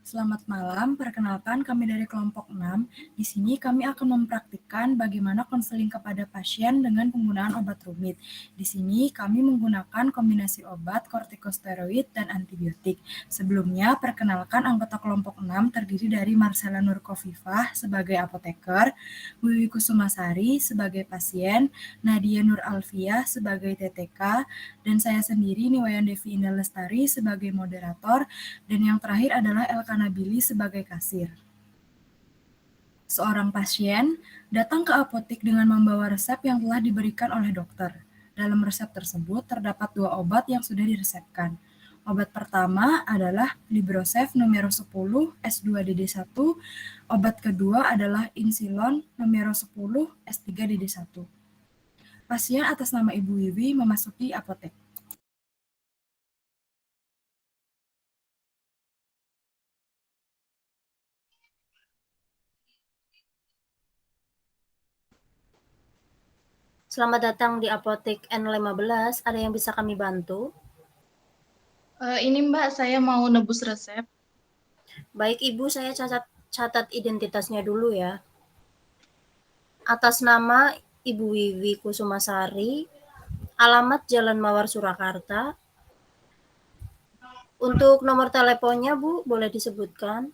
Selamat malam, perkenalkan kami dari kelompok 6. Di sini kami akan mempraktikkan bagaimana konseling kepada pasien dengan penggunaan obat rumit. Di sini kami menggunakan kombinasi obat kortikosteroid dan antibiotik. Sebelumnya, perkenalkan anggota kelompok 6 terdiri dari Marcella Nurkofifah sebagai apoteker, Wiwi Kusumasari sebagai pasien, Nadia Nur Alfiah sebagai TTK, dan saya sendiri Niwayan Devi Indah Lestari sebagai moderator, dan yang terakhir adalah Elka Nabili sebagai kasir. Seorang pasien datang ke apotik dengan membawa resep yang telah diberikan oleh dokter. Dalam resep tersebut terdapat 2 obat yang sudah diresepkan. Obat pertama adalah Librosef numero 10 S2DD1. Obat kedua adalah Insilon numero 10 S3DD1. Pasien atas nama Ibu Wiwi memasuki apotek. Selamat datang di Apotek N15. Ada yang bisa kami bantu? Ini Mbak, saya mau nebus resep. Baik Ibu, saya catat identitasnya dulu ya. Atas nama Ibu Wiwi Kusumasari, alamat Jalan Mawar Surakarta. Untuk nomor teleponnya Bu, boleh disebutkan?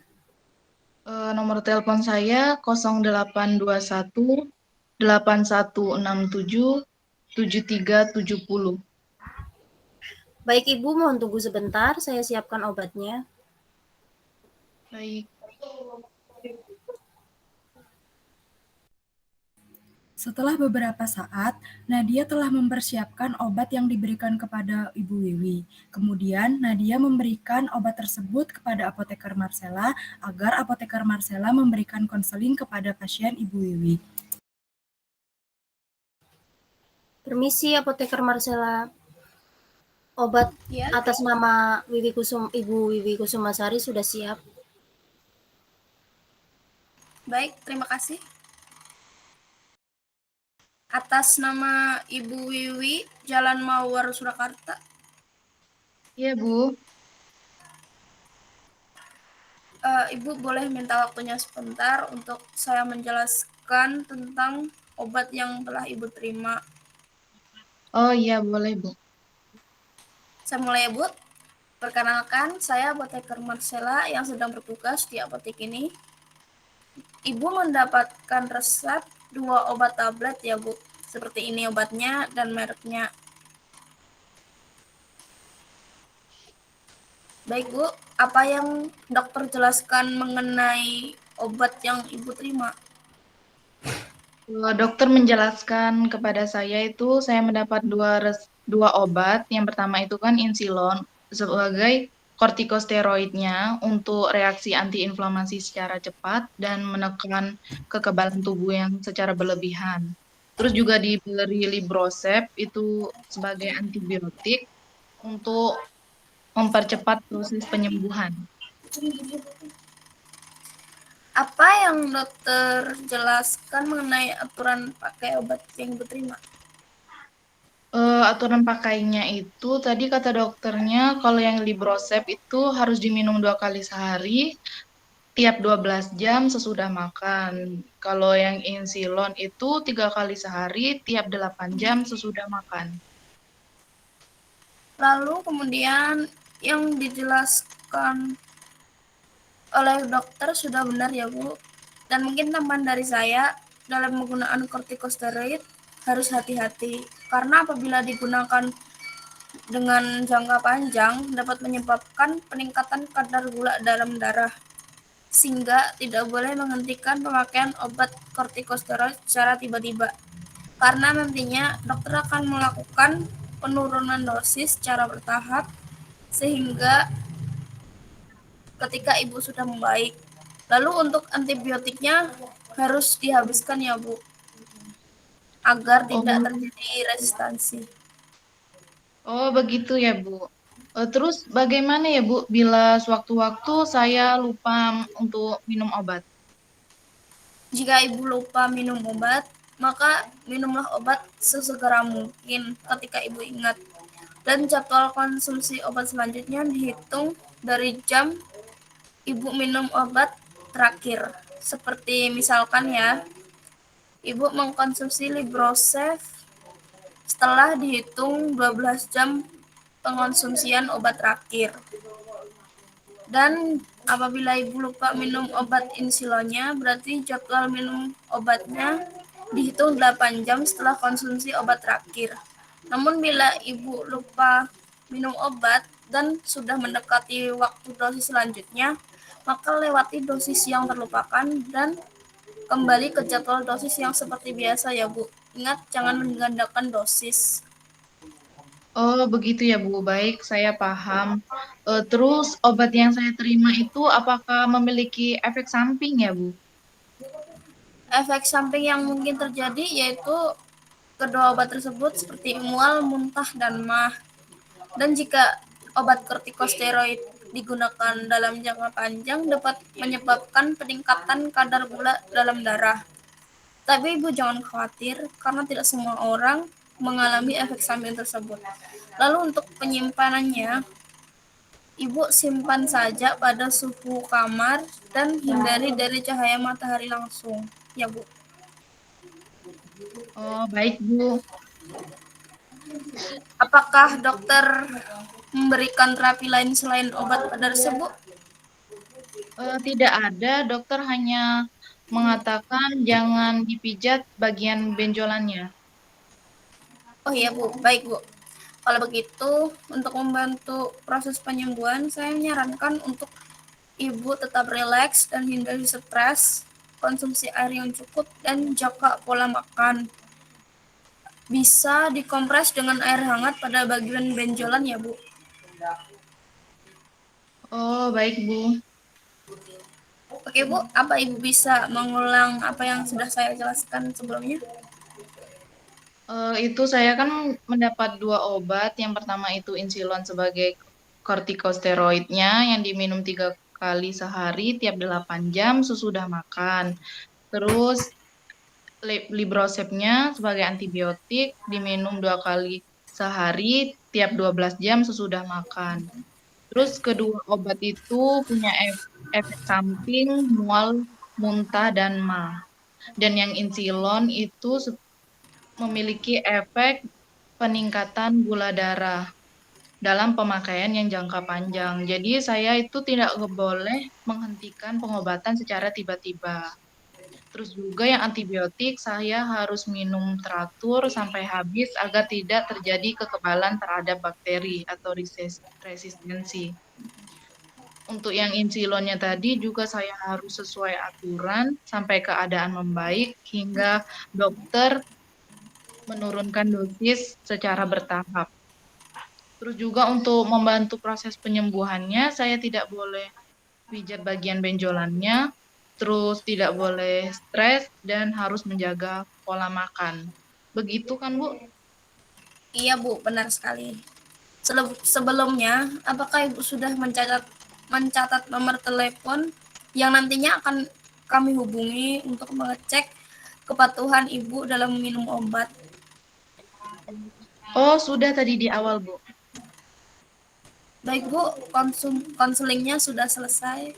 Nomor telepon saya 0821 8167 7370. Baik Ibu, mohon tunggu sebentar, saya siapkan obatnya. Baik. Setelah beberapa saat, Nadia telah mempersiapkan obat yang diberikan kepada Ibu Wiwi. Kemudian, Nadia memberikan obat tersebut kepada apoteker Marcella agar apoteker Marcella memberikan konseling kepada pasien Ibu Wiwi. Permisi apoteker Marcella. Obat atas nama Ibu Wiwi Kusumasari sudah siap. Baik, terima kasih. Atas nama Ibu Wiwi, Jalan Mawar Surakarta. Iya, Bu. Ibu boleh minta waktunya sebentar untuk saya menjelaskan tentang obat yang telah Ibu terima. Oh iya, boleh, Bu. Saya mulai ya, Bu. Perkenalkan, saya apoteker Marcella yang sedang bertugas di apotek ini. Ibu mendapatkan resep 2 obat tablet ya, Bu. Seperti ini obatnya dan mereknya. Baik, Bu. Apa yang dokter jelaskan mengenai obat yang Ibu terima? Dokter menjelaskan kepada saya itu saya mendapat dua obat. Yang pertama itu kan Insilon sebagai kortikosteroidnya untuk reaksi antiinflamasi secara cepat dan menekan kekebalan tubuh yang secara berlebihan. Terus juga diberi Librosef itu sebagai antibiotik untuk mempercepat proses penyembuhan. Apa yang dokter jelaskan mengenai aturan pakai obat yang Ibu terima? Aturan pakainya itu tadi kata dokternya kalau yang Librosef itu harus diminum 2 kali sehari tiap 12 jam sesudah makan. Kalau yang Insilon itu 3 kali sehari tiap 8 jam sesudah makan. Lalu kemudian yang dijelaskan oleh dokter sudah benar ya, Bu. Dan mungkin tambahan dari saya, dalam penggunaan kortikosteroid harus hati-hati karena apabila digunakan dengan jangka panjang dapat menyebabkan peningkatan kadar gula dalam darah, sehingga tidak boleh menghentikan pemakaian obat kortikosteroid secara tiba-tiba, karena nantinya dokter akan melakukan penurunan dosis secara bertahap sehingga ketika ibu sudah membaik. Lalu untuk antibiotiknya harus dihabiskan ya, Bu, agar tidak terjadi resistansi. Oh, begitu ya, Bu. Terus bagaimana ya, Bu, bila sewaktu-waktu saya lupa untuk minum obat? Jika ibu lupa minum obat, maka minumlah obat sesegera mungkin ketika ibu ingat. Dan jadwal konsumsi obat selanjutnya dihitung dari jam Ibu minum obat terakhir. Seperti misalkan ya, Ibu mengkonsumsi Librosef setelah dihitung 12 jam pengonsumsian obat terakhir. Dan apabila Ibu lupa minum obat insilonnya, berarti jadwal minum obatnya dihitung 8 jam setelah konsumsi obat terakhir. Namun bila Ibu lupa minum obat dan sudah mendekati waktu dosis selanjutnya, maka lewati dosis yang terlupakan dan kembali ke jadwal dosis yang seperti biasa ya Bu. Ingat jangan menggandakan dosis. Oh, begitu ya Bu. Baik, saya paham. Terus obat yang saya terima itu apakah memiliki efek samping ya Bu? Efek samping yang mungkin terjadi yaitu kedua obat tersebut seperti mual, muntah, dan mah. Dan jika obat kortikosteroid digunakan dalam jangka panjang dapat menyebabkan peningkatan kadar gula dalam darah. Tapi Ibu jangan khawatir karena tidak semua orang mengalami efek samping tersebut. Lalu untuk penyimpanannya, Ibu simpan saja pada suhu kamar dan hindari dari cahaya matahari langsung. Ya, Bu. Oh, baik Bu. Apakah dokter memberikan terapi lain selain obat pada tersebut? Tidak ada, dokter hanya mengatakan jangan dipijat bagian benjolannya. Oh iya, Bu. Baik, Bu. Kalau begitu, untuk membantu proses penyembuhan, saya menyarankan untuk Ibu tetap rileks dan hindari stres, konsumsi air yang cukup, dan jaga pola makan. Bisa dikompres dengan air hangat pada bagian benjolan ya, Bu. Oh, baik Bu. Oke, Bu. Apa Ibu bisa mengulang apa yang sudah saya jelaskan sebelumnya? Itu saya kan mendapat 2 obat. Yang pertama itu insilon sebagai kortikosteroidnya yang diminum 3 kali sehari tiap 8 jam sesudah makan. Terus Librosepnya sebagai antibiotik diminum 2 kali sehari tiap 12 jam sesudah makan. Terus kedua obat itu punya efek samping mual, muntah, dan mah. Dan yang insilon itu memiliki efek peningkatan gula darah dalam pemakaian yang jangka panjang. Jadi saya itu tidak boleh menghentikan pengobatan secara tiba-tiba. Terus juga yang antibiotik saya harus minum teratur sampai habis agar tidak terjadi kekebalan terhadap bakteri atau resistensi. Untuk yang insilonnya tadi juga saya harus sesuai aturan sampai keadaan membaik hingga dokter menurunkan dosis secara bertahap. Terus juga untuk membantu proses penyembuhannya, saya tidak boleh pijat bagian benjolannya, terus tidak boleh stres, dan harus menjaga pola makan. Begitu kan, Bu? Iya, Bu, benar sekali. Sebelumnya, apakah Ibu sudah mencatat nomor telepon yang nantinya akan kami hubungi untuk mengecek kepatuhan Ibu dalam minum obat? Oh, sudah tadi di awal, Bu. Baik, Bu, konselingnya sudah selesai.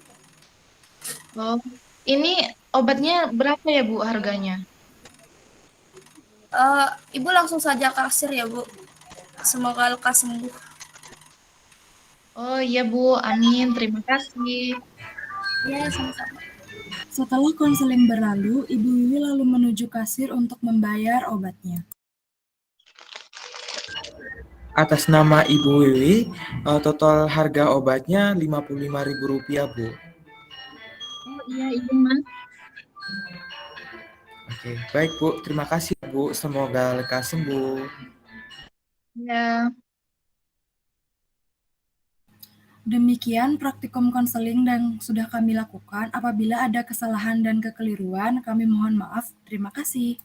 Oh, ini obatnya berapa ya, Bu, harganya? Ibu langsung saja ke kasir ya, Bu. Semoga lekas sembuh. Oh iya, Bu. Amin. Terima kasih. Ya, sama-sama. Setelah konseling berlalu, Ibu Wiwi lalu menuju kasir untuk membayar obatnya. Atas nama Ibu Wiwi, total harga obatnya Rp55.000, Bu. Oh iya, izin, Mas. Oke, baik Bu. Terima kasih Bu. Semoga lekas sembuh. Ya. Demikian praktikum konseling yang sudah kami lakukan. Apabila ada kesalahan dan kekeliruan, kami mohon maaf. Terima kasih.